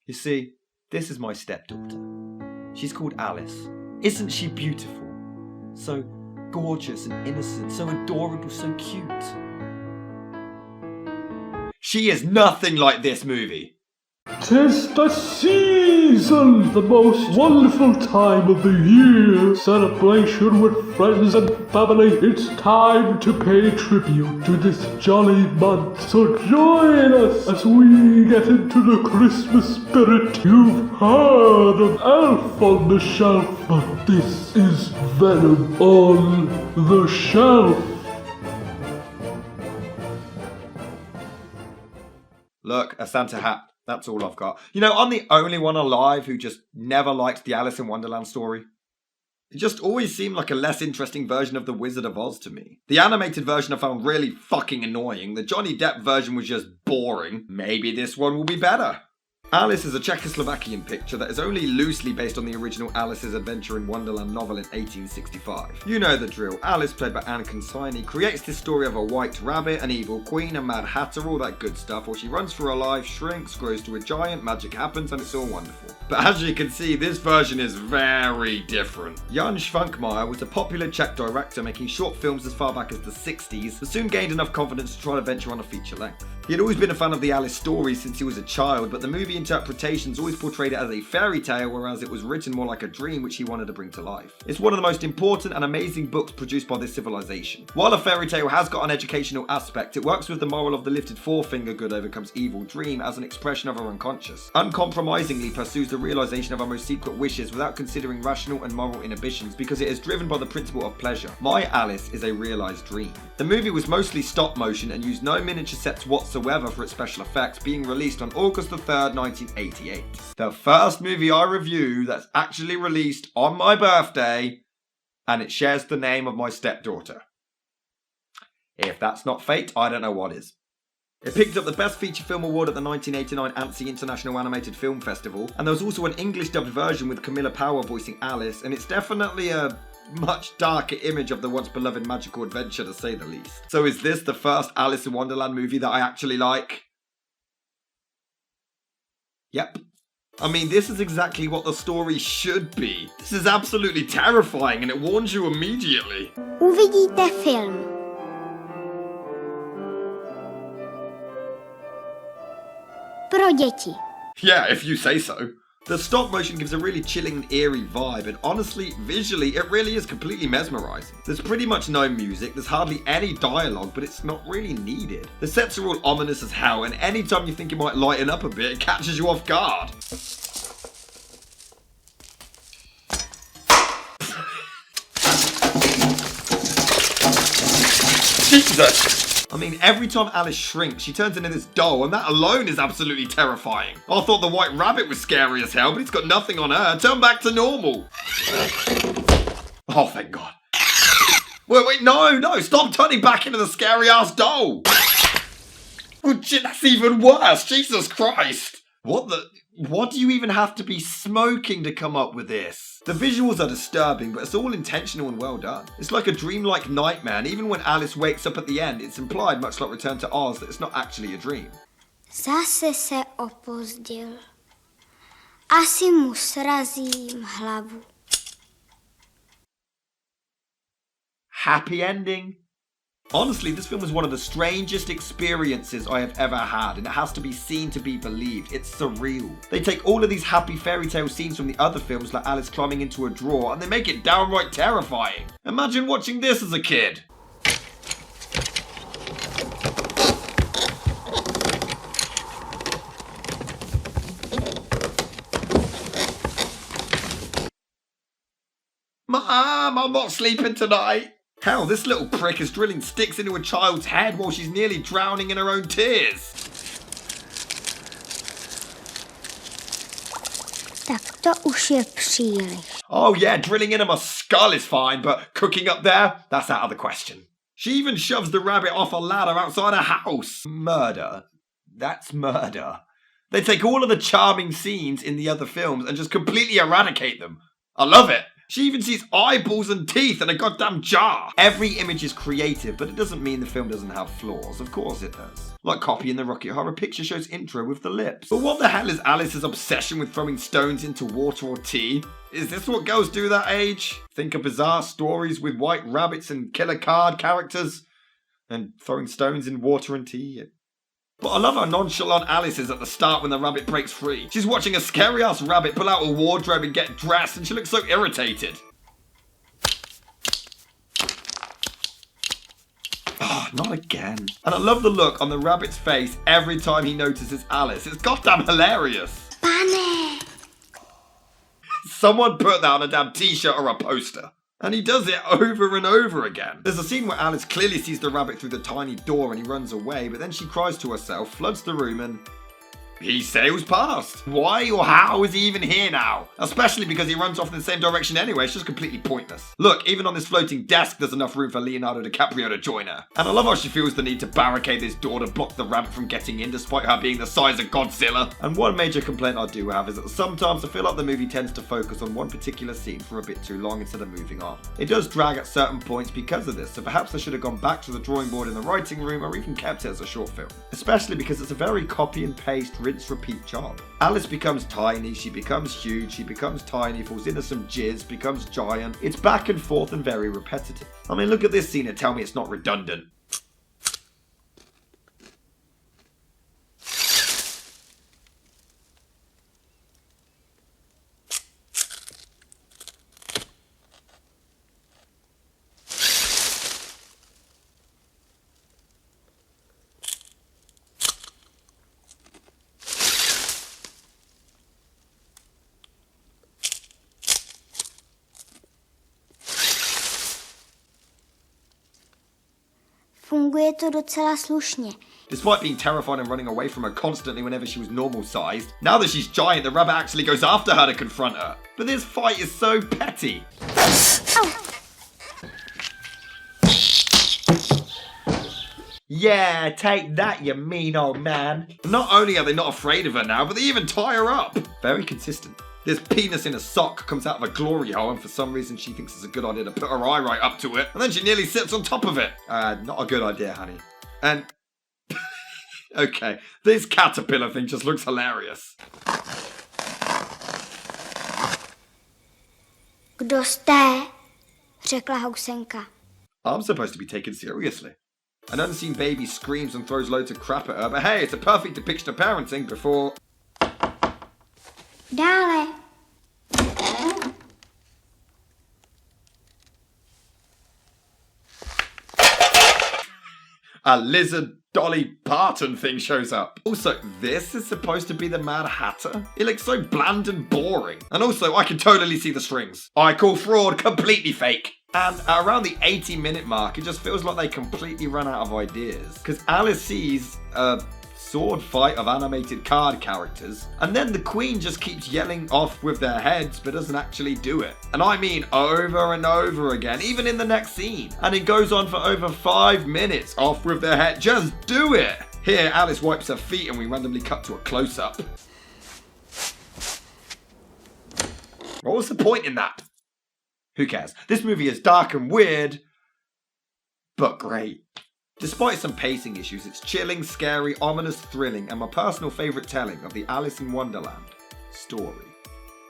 You see, this is my stepdaughter. She's called Alice. Isn't she beautiful? So gorgeous and innocent, so adorable, so cute. She is nothing like this movie. 'Tis the season, the most wonderful time of the year. Celebration with friends and family. It's time to pay tribute to this jolly month. So join us as we get into the Christmas spirit. You've heard of Elf on the Shelf, but this is Venom on the Shelf. Look, a Santa hat. That's all I've got. You know, I'm the only one alive who just never liked the Alice in Wonderland story. It just always seemed like a less interesting version of The Wizard of Oz to me. The animated version I found really fucking annoying. The Johnny Depp version was just boring. Maybe this one will be better. Alice is a Czechoslovakian picture that is only loosely based on the original Alice's Adventure in Wonderland novel in 1865. You know the drill. Alice, played by Anne Consigny, creates this story of a white rabbit, an evil queen, a mad hatter, all that good stuff, while she runs for her life, shrinks, grows to a giant, magic happens, and it's all wonderful. But as you can see, this version is very different. Jan Švankmajer was a popular Czech director making short films as far back as the 60s, but soon gained enough confidence to try to venture on a feature length. He had always been a fan of the Alice story since he was a child, but the movie interpretations always portrayed it as a fairy tale, whereas it was written more like a dream which he wanted to bring to life. It's one of the most important and amazing books produced by this civilization. While a fairy tale has got an educational aspect, it works with the moral of the lifted forefinger, good overcomes evil, dream, as an expression of our unconscious. Uncompromisingly pursues the realization of our most secret wishes without considering rational and moral inhibitions, because it is driven by the principle of pleasure. My Alice is a realized dream. The movie was mostly stop motion and used no miniature sets whatsoever for its special effects, being released on August 3rd, 1988. The first movie I review that's actually released on my birthday, and it shares the name of my stepdaughter. If that's not fate, I don't know what is. It picked up the Best Feature Film Award at the 1989 Annecy International Animated Film Festival, and there was also an English dubbed version with Camilla Power voicing Alice, and it's definitely a much darker image of the once beloved magical adventure, to say the least. So is this the first Alice in Wonderland movie that I actually like? Yep. I mean, this is exactly what the story should be. This is absolutely terrifying and it warns you immediately. Uvidíte film. Pro děti. Yeah, if you say so. The stop motion gives a really chilling and eerie vibe, and honestly, visually, it really is completely mesmerising. There's pretty much no music, there's hardly any dialogue, but it's not really needed. The sets are all ominous as hell, and anytime you think it might lighten up a bit, it catches you off guard. Jesus! I mean, every time Alice shrinks, she turns into this doll, and that alone is absolutely terrifying. I thought the white rabbit was scary as hell, but it's got nothing on her. Turn back to normal. Oh, thank God. Wait, no, stop turning back into the scary-ass doll. Oh, shit, that's even worse. Jesus Christ. What do you even have to be smoking to come up with this? The visuals are disturbing, but it's all intentional and well done. It's like a dreamlike nightmare, and even when Alice wakes up at the end, it's implied, much like Return to Oz, that it's not actually a dream. Zase se opozdil. Asi mu srazím hlavu. Happy ending. Honestly, this film is one of the strangest experiences I have ever had, and it has to be seen to be believed. It's surreal. They take all of these happy fairy tale scenes from the other films, like Alice climbing into a drawer, and they make it downright terrifying. Imagine watching this as a kid. Mom, I'm not sleeping tonight. Hell, this little prick is drilling sticks into a child's head while she's nearly drowning in her own tears. Tak to už je příliš. Oh yeah, drilling into my skull is fine, but cooking up there? That's out of the question. She even shoves the rabbit off a ladder outside her house. Murder. That's murder. They take all of the charming scenes in the other films and just completely eradicate them. I love it. She even sees eyeballs and teeth in a goddamn jar. Every image is creative, but it doesn't mean the film doesn't have flaws. Of course it does. Like copying the Rocky Horror Picture Show's intro with the lips. But what the hell is Alice's obsession with throwing stones into water or tea? Is this what girls do that age? Think of bizarre stories with white rabbits and killer card characters? And throwing stones in water and tea? But I love how nonchalant Alice is at the start when the rabbit breaks free. She's watching a scary-ass rabbit pull out a wardrobe and get dressed, and she looks so irritated. Oh, not again. And I love the look on the rabbit's face every time he notices Alice. It's goddamn hilarious. Pane! Someone put that on a damn t-shirt or a poster. And he does it over and over again. There's a scene where Alice clearly sees the rabbit through the tiny door and he runs away, but then she cries to herself, floods the room, and he sails past. Why or how is he even here now? Especially because he runs off in the same direction anyway. It's just completely pointless. Look, even on this floating desk, there's enough room for Leonardo DiCaprio to join her. And I love how she feels the need to barricade this door to block the rabbit from getting in, despite her being the size of Godzilla. And one major complaint I do have is that sometimes I feel like the movie tends to focus on one particular scene for a bit too long instead of moving on. It does drag at certain points because of this, so perhaps I should have gone back to the drawing board in the writing room or even kept it as a short film. Especially because it's a very copy and paste, rinse, repeat job. Alice becomes tiny, she becomes huge, she becomes tiny, falls into some jizz, becomes giant. It's back and forth and very repetitive. I mean, look at this scene and tell me it's not redundant. Funguje to docela slušně. Despite being terrified and running away from her constantly whenever she was normal sized, now that she's giant, the rabbit actually goes after her to confront her. But this fight is so petty. Au! Yeah, take that, you mean old man. Not only are they not afraid of her now, but they even tie her up. Very consistent. This penis in a sock comes out of a glory hole, and for some reason she thinks it's a good idea to put her eye right up to it, and then she nearly sits on top of it. Not a good idea, honey. And okay, this caterpillar thing just looks hilarious. Kdo jste? Řekla housenka. I'm supposed to be taken seriously. An unseen baby screams and throws loads of crap at her, but hey, it's a perfect depiction of parenting before... Dále. A lizard Dolly Parton thing shows up. Also, this is supposed to be the Mad Hatter? It looks so bland and boring. And also, I can totally see the strings. I call fraud completely fake. And at around the 80-minute mark, it just feels like they completely run out of ideas. Because Alice sees a sword fight of animated card characters, and then the Queen just keeps yelling off with their heads but doesn't actually do it. And I mean over and over again, even in the next scene. And it goes on for over 5 minutes. Off with their head, just do it! Here, Alice wipes her feet and we randomly cut to a close-up. What was the point in that? Who cares? This movie is dark and weird, but great. Despite some pacing issues, it's chilling, scary, ominous, thrilling, and my personal favourite telling of the Alice in Wonderland story.